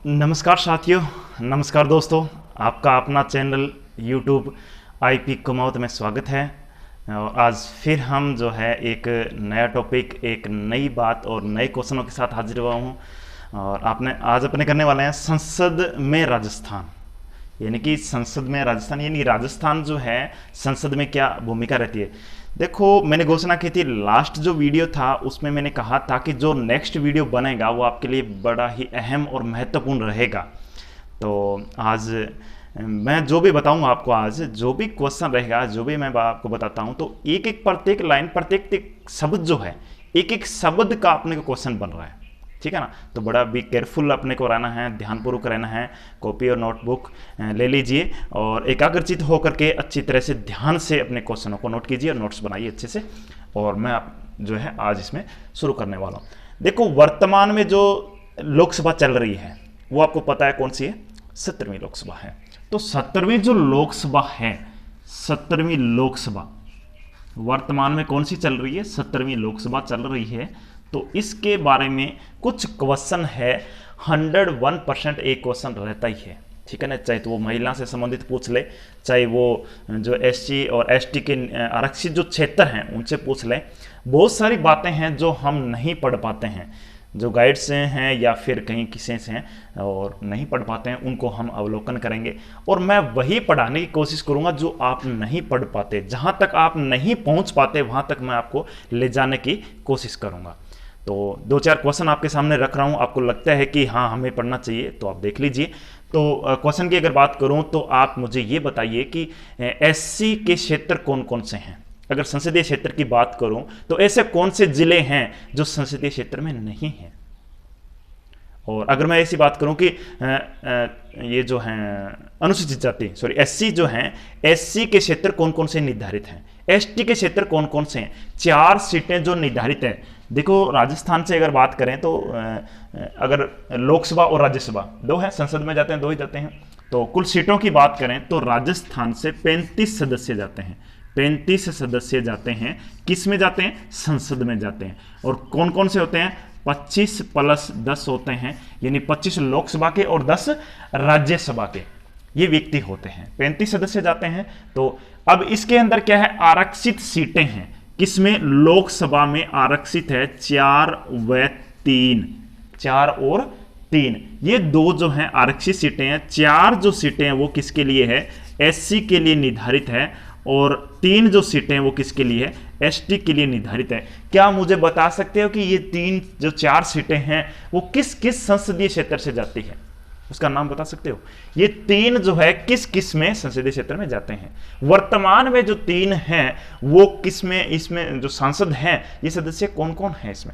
नमस्कार साथियों, नमस्कार दोस्तों। आपका अपना चैनल यूट्यूब आईपी कुमाऊत में स्वागत है। और आज फिर हम जो है एक नया टॉपिक, एक नई बात और नए क्वेश्चनों के साथ हाजिर हुआ हूँ। और आपने आज अपने करने वाले हैं संसद में राजस्थान, यानी कि संसद में राजस्थान, यानी राजस्थान जो है संसद में क्या भूमिका रहती है। देखो, मैंने घोषणा की थी, लास्ट जो वीडियो था उसमें मैंने कहा था कि जो नेक्स्ट वीडियो बनेगा वो आपके लिए बड़ा ही अहम और महत्वपूर्ण रहेगा। तो आज मैं जो भी बताऊंगा आपको, आज जो भी क्वेश्चन रहेगा, जो भी मैं आपको बताता हूं, तो एक एक प्रत्येक लाइन, प्रत्येक शब्द जो है, एक एक शब्द का अपने को क्वेश्चन बन रहा है, ठीक है ना। तो बड़ा भी केयरफुल अपने को रहना है, ध्यानपूर्वक रहना है। कॉपी और नोटबुक ले लीजिए और एकाग्रचित होकर के अच्छी तरह से ध्यान से अपने क्वेश्चनों को नोट कीजिए और नोट्स बनाइए अच्छे से। और मैं आप जो है आज इसमें शुरू करने वाला हूँ। देखो, वर्तमान में जो लोकसभा चल रही है वो आपको पता है कौन सी है? 17वीं लोकसभा है। तो 17वीं जो लोकसभा है, 17वीं लोकसभा वर्तमान में कौन सी चल रही है? 17वीं लोकसभा चल रही है। तो इसके बारे में कुछ क्वेश्चन है, 101% एक क्वेश्चन रहता ही है, ठीक है ना। चाहे तो वो महिला से संबंधित पूछ ले, चाहे वो जो एससी और एसटी के आरक्षित जो क्षेत्र हैं उनसे पूछ ले। बहुत सारी बातें हैं जो हम नहीं पढ़ पाते हैं, जो गाइड से हैं या फिर कहीं किसी से हैं और नहीं पढ़ पाते हैं, उनको हम अवलोकन करेंगे। और मैं वही पढ़ाने की कोशिश करूंगा जो आप नहीं पढ़ पाते। जहां तक आप नहीं पहुंच पाते वहां तक मैं आपको ले जाने की कोशिश करूंगा। तो दो चार क्वेश्चन आपके सामने रख रहा हूँ, आपको लगता है कि हाँ हमें पढ़ना चाहिए तो आप देख लीजिए। तो क्वेश्चन की अगर बात करूँ तो आप मुझे ये बताइए कि एससी के क्षेत्र कौन कौन से हैं। अगर संसदीय क्षेत्र की बात करूं तो ऐसे कौन से जिले हैं जो संसदीय क्षेत्र में नहीं हैं। और अगर मैं ऐसी बात करूं कि ये जो हैं अनुसूचित जाति, सॉरी एससी जो हैं, एससी के क्षेत्र कौन कौन से निर्धारित हैं, एसटी के क्षेत्र कौन कौन से हैं। 4 सीटें जो निर्धारित हैं। देखो, राजस्थान से अगर बात करें तो अगर लोकसभा और राज्यसभा 2 हैं, संसद में जाते हैं 2 ही जाते हैं। तो कुल सीटों की बात करें तो राजस्थान से 35 सदस्य जाते हैं, 35 सदस्य जाते हैं। किस में जाते हैं? संसद में जाते हैं। और कौन कौन से होते हैं? 25 + 10 होते हैं, यानी 25 लोकसभा के और 10 राज्यसभा के ये व्यक्ति होते हैं। 35 सदस्य जाते हैं। तो अब इसके अंदर क्या है? आरक्षित सीटें हैं। किसमें? लोकसभा में आरक्षित है 4 व 3, 4 और 3, ये 2 जो हैं आरक्षित सीटें हैं। 4 जो सीटें हैं वो किसके लिए है? एससी के लिए निर्धारित है। और 3 जो सीटें हैं वो किसके लिए है? एसटी के लिए निर्धारित है। क्या मुझे बता सकते हो कि ये 3 जो 4 सीटें हैं वो किस किस संसदीय क्षेत्र से जाती है? उसका नाम बता सकते हो? ये 3 जो है किस किस में संसदीय क्षेत्र में जाते हैं? वर्तमान में जो 3 हैं वो किस में, इसमें जो सांसद हैं ये सदस्य कौन कौन है इसमें,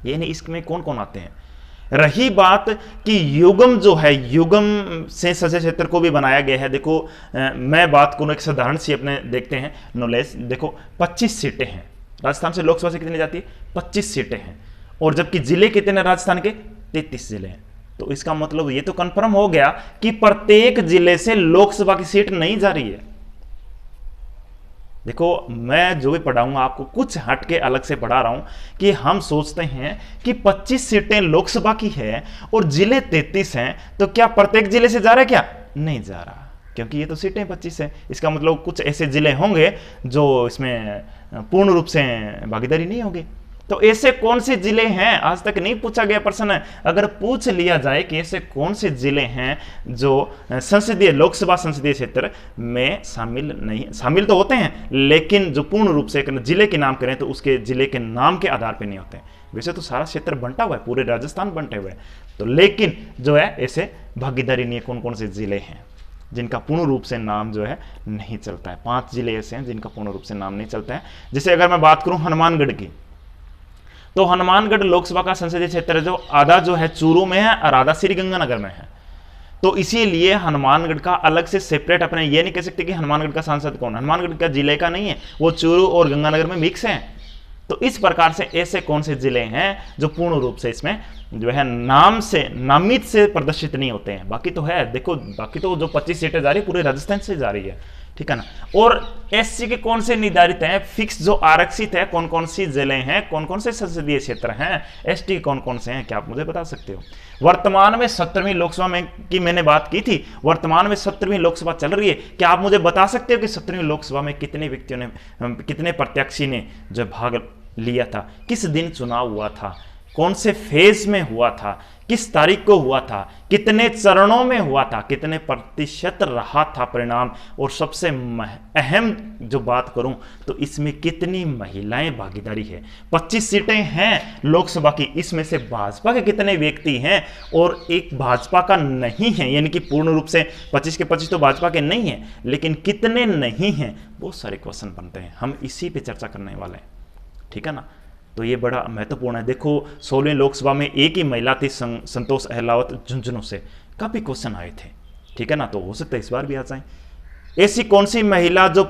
ये नहीं इसमें कौन कौन आते हैं। रही बात कि युगम जो है, युगम से संसदीय क्षेत्र को भी बनाया गया है। देखो, मैं बात करूं एक साधारण सी, अपने देखते हैं नॉलेज। देखो, 25 सीटें हैं राजस्थान से। लोकसभा से कितनी जाती है? 25 सीटें हैं। और जबकि जिले कितने राजस्थान के? 33 जिले हैं। तो इसका मतलब ये तो कंफर्म हो गया कि प्रत्येक जिले से लोकसभा की सीट नहीं जा रही है। देखो, मैं जो भी पढ़ाऊंगा आपको कुछ हट के अलग से पढ़ा रहा हूं कि हम सोचते हैं कि 25 सीटें लोकसभा की है और जिले 33 हैं, तो क्या प्रत्येक जिले से जा रहा है? क्या नहीं जा रहा, क्योंकि ये तो सीटें 25 हैं। इसका मतलब कुछ ऐसे जिले होंगे जो इसमें पूर्ण रूप से भागीदारी नहीं होगी। तो ऐसे कौन से जिले हैं? आज तक नहीं पूछा गया प्रश्न है। अगर पूछ लिया जाए कि ऐसे कौन से जिले हैं जो संसदीय, लोकसभा संसदीय क्षेत्र में शामिल नहीं, शामिल तो होते हैं लेकिन जो पूर्ण रूप से जिले के नाम करें तो उसके जिले के नाम के आधार पर नहीं होते हैं। वैसे तो सारा क्षेत्र बंटा हुआ है, पूरे राजस्थान बंटे हुए हैं, तो लेकिन जो है ऐसे भागीदारी नहीं है। कौन कौन से जिले हैं जिनका पूर्ण रूप से नाम जो है नहीं चलता है? 5 जिले ऐसे हैं जिनका पूर्ण रूप से नाम नहीं चलता है। जैसे अगर मैं बात करूं हनुमानगढ़ की, तो हनुमानगढ़ लोकसभा का संसदीय क्षेत्र जो आधा जो है चूरू में है और आधा श्रीगंगानगर में है। तो इसीलिए हनुमानगढ़ का अलग से सेपरेट, अपने ये नहीं कह सकते कि हनुमानगढ़ का सांसद कौन, हनुमानगढ़ का जिले का नहीं है, वो चूरू और गंगानगर में मिक्स है। तो इस प्रकार से ऐसे कौन से जिले हैं जो पूर्ण रूप से इसमें जो है नाम से, नामित से प्रदर्शित नहीं होते हैं। बाकी तो है, देखो बाकी तो जो 25 सीटें जा रही है पूरे राजस्थान से जा रही है, ठीक है ना। और एससी के कौन से निर्धारित हैं, फिक्स जो आरक्षित है, कौन कौन सी जिले हैं, कौन कौन से संसदीय क्षेत्र हैं, एसटी के कौन कौन से हैं, क्या आप मुझे बता सकते हो। वर्तमान में 17वीं लोकसभा में की मैंने बात की थी, वर्तमान में 17वीं लोकसभा चल रही है। क्या आप मुझे बता सकते हो कि 17वीं लोकसभा में कितने व्यक्तियों ने, कितने प्रत्याशी ने जो भाग लिया था, किस दिन चुनाव हुआ था, कौन से फेज में हुआ था, किस तारीख को हुआ था, कितने चरणों में हुआ था, कितने प्रतिशत रहा था परिणाम, और सबसे अहम जो बात करूं तो इसमें कितनी महिलाएं भागीदारी है। 25 सीटें हैं लोकसभा की, इसमें से भाजपा के कितने व्यक्ति हैं और एक भाजपा का नहीं है, यानी कि पूर्ण रूप से 25 के 25 तो भाजपा के नहीं है, लेकिन कितने नहीं हैं, बहुत सारे क्वेश्चन बनते हैं। हम इसी पे चर्चा करने वाले हैं, ठीक है ना। तो ये बड़ा महत्वपूर्ण है। देखो 16वीं लोकसभा में एक ही महिला थी, संतोष अहलावत झुंझुनू से, काफी क्वेश्चन आए थे, ठीक है ना। तो हो सकता है इस बार भी आ जाए। ऐसी कौन सी महिला जो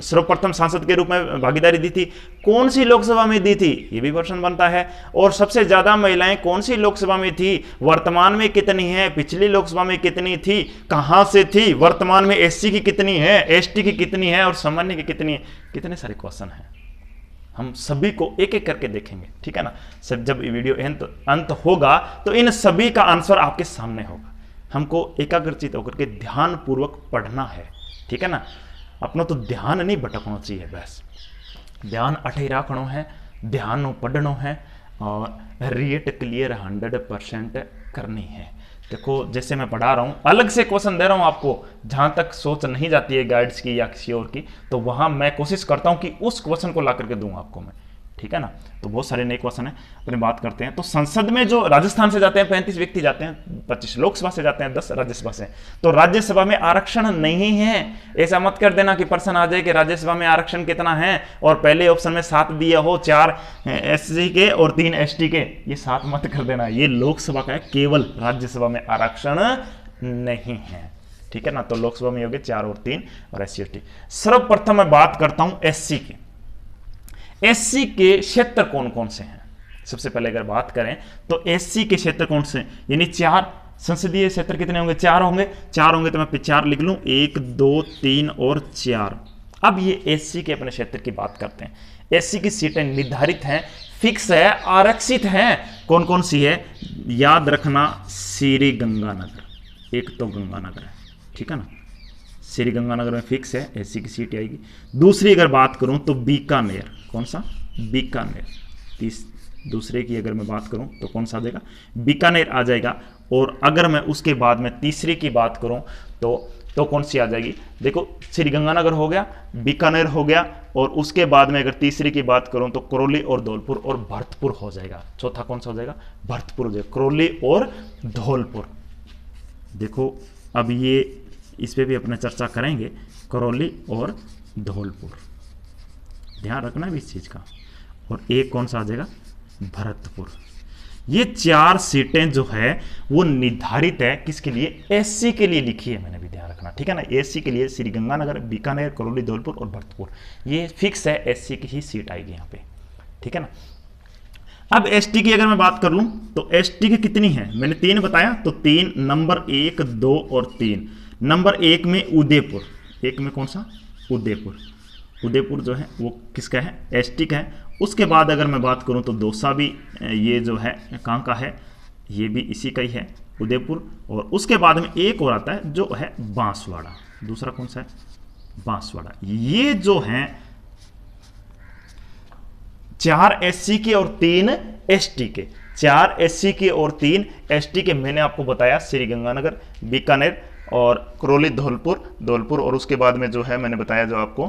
सर्वप्रथम सांसद के रूप में भागीदारी दी थी, कौन सी लोकसभा में दी थी, ये भी प्रश्न बनता है। और सबसे ज्यादा महिलाएं कौन सी लोकसभा में थी, वर्तमान में कितनी है, पिछली लोकसभा में कितनी थी, कहां से थी, वर्तमान में एससी की कितनी है, एसटी की कितनी है और सामान्य की कितनी है। कितने सारे क्वेश्चन हैं, हम सभी को एक एक करके देखेंगे, ठीक है ना। सब जब वीडियो अंत होगा तो इन सभी का आंसर आपके सामने होगा। हमको एकाग्रचित होकर के ध्यान पूर्वक पढ़ना है, ठीक है ना। अपना तो ध्यान नहीं भटकना चाहिए, बस ध्यान अठे रखना है, ध्यान पढ़ना है और रीट क्लियर 100% करनी है। देखो जैसे मैं पढ़ा रहा हूँ, अलग से क्वेश्चन दे रहा हूँ आपको, जहां तक सोच नहीं जाती है गाइड्स की या किसी और की, तो वहां मैं कोशिश करता हूं कि उस क्वेश्चन को ला करके दूं आपको मैं, ठीक है ना। तो बहुत सारे नए क्वेश्चन है, अपनी बात करते हैं। तो संसद में जो राजस्थान से जाते हैं 35 व्यक्ति जाते हैं, 25 लोकसभा से जाते हैं, 10 राज्यसभा से। तो राज्यसभा में आरक्षण नहीं है, ऐसा मत कर देना कि प्रश्न आ जाए कि राज्यसभा में आरक्षण कितना है और पहले ऑप्शन में 7 दिया हो, 4 एससी के और 3 एसटी के, ये 7 मत कर देना। ये लोकसभा का है, केवल राज्यसभा में आरक्षण नहीं है, ठीक है ना। तो लोकसभा में हो गए 4 और 3 और एससी एसटी। सर्वप्रथम मैं बात करता हूं एससी की। एससी के क्षेत्र कौन कौन से हैं, सबसे पहले अगर बात करें तो एससी के क्षेत्र कौन से, यानी 4 संसदीय क्षेत्र कितने होंगे, 4 होंगे। 4 होंगे तो मैं 4 लिख लूं, 1 2 3 और 4। अब ये एससी के अपने क्षेत्र की बात करते हैं। एससी की सीटें निर्धारित हैं, फिक्स है, आरक्षित हैं। कौन कौन सी है, याद रखना, श्री गंगानगर, एक तो गंगानगर है, ठीक है ना। श्री गंगानगर में फिक्स है, एससी की सीट आएगी। दूसरी अगर बात करूं तो बीकानेर, कौन सा, बीकानेर। दूसरे की अगर मैं बात करूं तो कौन सा आ जाएगा, बीकानेर आ जाएगा। और अगर मैं उसके बाद में तीसरी की बात करूं तो कौन सी आ जाएगी, देखो श्री गंगानगर हो गया, बीकानेर हो गया, और उसके बाद में अगर तीसरी की बात करूं तो करौली और धौलपुर और भरतपुर हो जाएगा। चौथा कौन सा हो जाएगा, भरतपुर हो जाएगा, करौली और धौलपुर। देखो अब ये इस पे भी अपने चर्चा करेंगे, करौली और धौलपुर, ध्यान रखना भी इस चीज का। और एक कौन सा आ जाएगा, भरतपुर। ये 4 सीटें जो है वो निर्धारित है किसके लिए, एससी के लिए लिखी है मैंने, भी ध्यान रखना, ठीक है ना। एससी के लिए श्री गंगानगर, बीकानेर, करौली, धौलपुर और भरतपुर, ये फिक्स है, एससी की ही सीट आएगी यहाँ पे, ठीक है ना। अब एसटी की अगर मैं बात कर लूं तो एसटी की कितनी है, मैंने 3 बताया, तो 3 नंबर 1 2 और 3। नंबर 1 में उदयपुर, 1 में कौन सा, उदयपुर। उदयपुर जो है वो किसका है, एसटी का है। उसके बाद अगर मैं बात करूं तो दौसा भी ये जो है कहाँ का है, ये भी इसी का ही है, उदयपुर। और उसके बाद में एक और आता है जो है बांसवाड़ा, दूसरा कौन सा है, बांसवाड़ा। ये जो है 4 एससी के और 3 एसटी के, 4 एससी के और 3 एसटी के। मैंने आपको बताया श्री गंगानगर, बीकानेर और करौली, धौलपुर और उसके बाद में जो है मैंने बताया जो आपको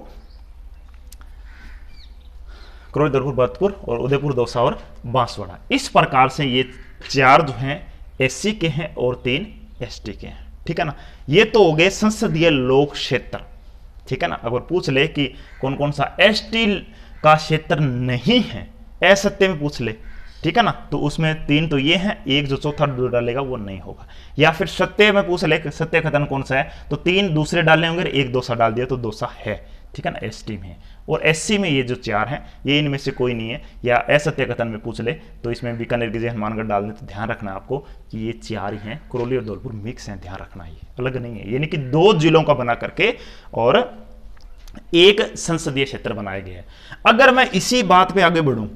करौली, धौलपुर, भरतपुर और उदयपुर, दौसा और बांसवाड़ा। इस प्रकार से ये 4 जो हैं एससी के हैं और 3 एसटी के हैं, ठीक है ना। ये तो हो गए संसदीय लोक क्षेत्र, ठीक है ना। अगर पूछ ले कि कौन कौन सा एसटी का क्षेत्र नहीं है, असत्य में पूछ ले, ठीक है ना, तो उसमें 3 तो ये हैं, एक जो चौथा डालेगा वो नहीं होगा। या फिर सत्य में पूछ ले सत्य कथन कौन सा है, तो 3 दूसरे डालने होंगे, एक दौसा डाल दिया तो दौसा है, ठीक है ना, एसटी में है। और एससी में ये जो 4 हैं ये इनमें से कोई नहीं है, या असत्य कथन में पूछ ले तो इसमें बीकानेर गिरिजन हनुमानगढ़ डाल दें तो ध्यान रखना आपको कि ये 4 ही हैं, करौली और धौलपुर मिक्स हैं, ध्यान रखना, ये अलग नहीं है, यानी कि 2 जिलों का बना करके और एक संसदीय क्षेत्र बनाया गया है। अगर मैं इसी बात पे आगे बढ़ूं,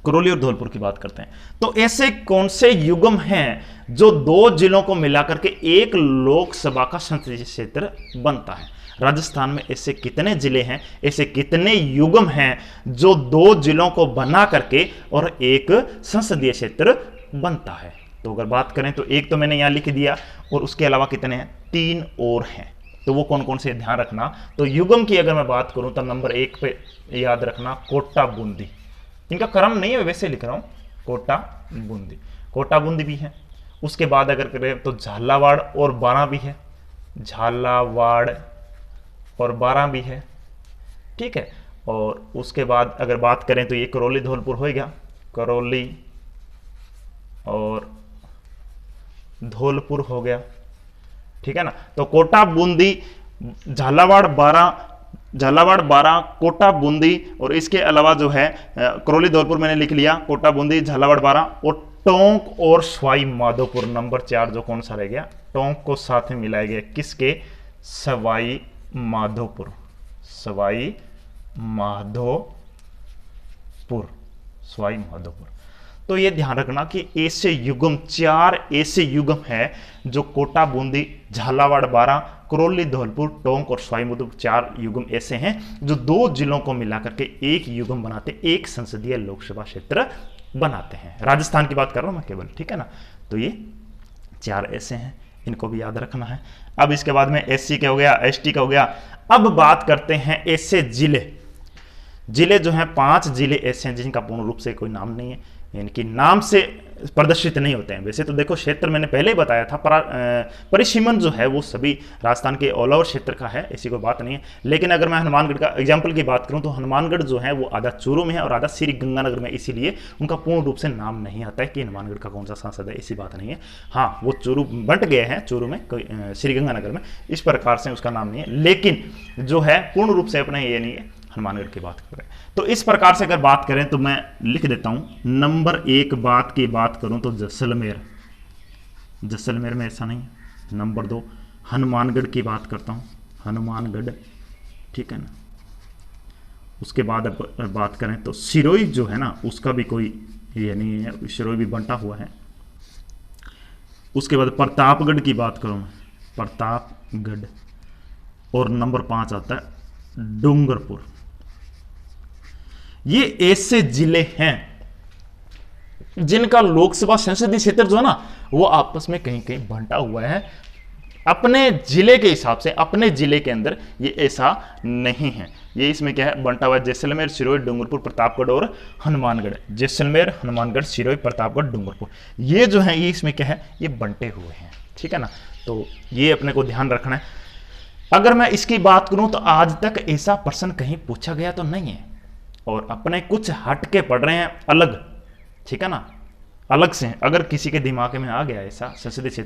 करौली और धौलपुर की बात करते हैं, तो ऐसे कौन से युग्म हैं जो 2 जिलों को मिलाकर के एक लोकसभा का संसदीय क्षेत्र बनता है? राजस्थान में ऐसे कितने जिले हैं, ऐसे कितने युग्म हैं जो 2 जिलों को बना करके और एक संसदीय क्षेत्र बनता है? तो अगर बात करें तो एक तो मैंने यहां लिख दिया, और उसके अलावा कितने हैं? 3 और हैं। तो वो कौन कौन से, ध्यान रखना। तो युग्म की अगर मैं बात करूं तो नंबर 1 पे याद रखना कोटा बूंदी, इनका क्रम नहीं है, वैसे लिख रहा हूं, कोटा बूंदी, कोटा बूंदी भी है। उसके बाद अगर करें तो झालावाड़ और बारां भी है, झालावाड़ और बारां भी है, ठीक है। और उसके बाद अगर बात करें तो ये करौली धौलपुर हो गया, करौली और धौलपुर हो गया, ठीक है ना। तो कोटा बूंदी झालावाड़ बारां कोटा बूंदी, और इसके अलावा जो है करौली धौलपुर मैंने लिख लिया, कोटा बूंदी झालावाड़ बारां, और टोंक और सवाई माधोपुर नंबर 4 जो कौन सा रह गया, टोंक को साथ में मिलाया गया, किसके? सवाई माधोपुर, सवाई माधोपुर, सवाई माधोपुर। तो ये ध्यान रखना कि ऐसे युग्म 4 ऐसे युग्म है जो कोटा बूंदी झालावाड़ बारां करौली धौलपुर टोंक और सवाई माधोपुर 4 युग्म ऐसे हैं जो 2 जिलों को मिलाकर के एक युग्म बनाते, एक संसदीय लोकसभा क्षेत्र बनाते हैं। राजस्थान की बात कर रहा हूं मैं केवल, ठीक है ना। तो ये 4 ऐसे हैं, इनको भी याद रखना है। अब इसके बाद में एससी का हो गया, एसटी का हो गया। अब बात करते हैं ऐसे जिले जो हैं, 5 जिले ऐसे हैं जिनका पूर्ण रूप से कोई नाम नहीं है, यानी कि नाम से प्रदर्शित नहीं होते हैं। वैसे तो देखो क्षेत्र मैंने पहले ही बताया था, परिसीमन जो है वो सभी राजस्थान के ऑल ओवर क्षेत्र का है, ऐसी कोई बात नहीं है। लेकिन अगर मैं हनुमानगढ़ का एग्जाम्पल की बात करूं तो हनुमानगढ़ जो है वो आधा चूरू में है और आधा श्री गंगानगर में, इसीलिए उनका पूर्ण रूप से नाम नहीं आता है कि हनुमानगढ़ का कौन सा सांसद है, ऐसी बात नहीं है। हाँ, वो चूरू बंट गए हैं, चूरू में श्री गंगानगर में, इस प्रकार से उसका नाम नहीं है, लेकिन जो है पूर्ण रूप से अपना ये नहीं है, हनुमानगढ़ की बात कर रहे हैं। तो इस प्रकार से अगर बात करें तो मैं लिख देता हूं, नंबर 1 बात की बात करूं तो जैसलमेर, जैसलमेर में ऐसा नहीं। नंबर 2 हनुमानगढ़ की बात करता हूं, हनुमानगढ़, ठीक है ना। उसके बाद बात करें तो सिरोही जो है ना, उसका भी कोई ये नहीं है, सिरोही भी बंटा हुआ है। उसके बाद प्रतापगढ़ की बात करूं मैं, प्रतापगढ़, और नंबर 5 आता है डूंगरपुर। ये ऐसे जिले हैं जिनका लोकसभा संसदीय क्षेत्र जो है ना वो आपस में कहीं कहीं बंटा हुआ है, अपने जिले के हिसाब से, अपने जिले के अंदर ये ऐसा नहीं है। ये इसमें क्या है, बंटा हुआ है, जैसलमेर, सिरोही, डूंगरपुर, प्रतापगढ़ और हनुमानगढ़। जैसलमेर, हनुमानगढ़, सिरोही, प्रतापगढ़, डूंगरपुर, ये जो है ये इसमें क्या है, ये बंटे हुए हैं, ठीक है ना। तो ये अपने को ध्यान रखना है। अगर मैं इसकी बात करूं तो आज तक ऐसा प्रश्न कहीं पूछा गया तो नहीं है, और अपने कुछ हट के पढ़ रहे हैं अलग, ठीक है ना, अलग से। अगर किसी के दिमाग में आ गया ऐसा संसदीय क्षेत्र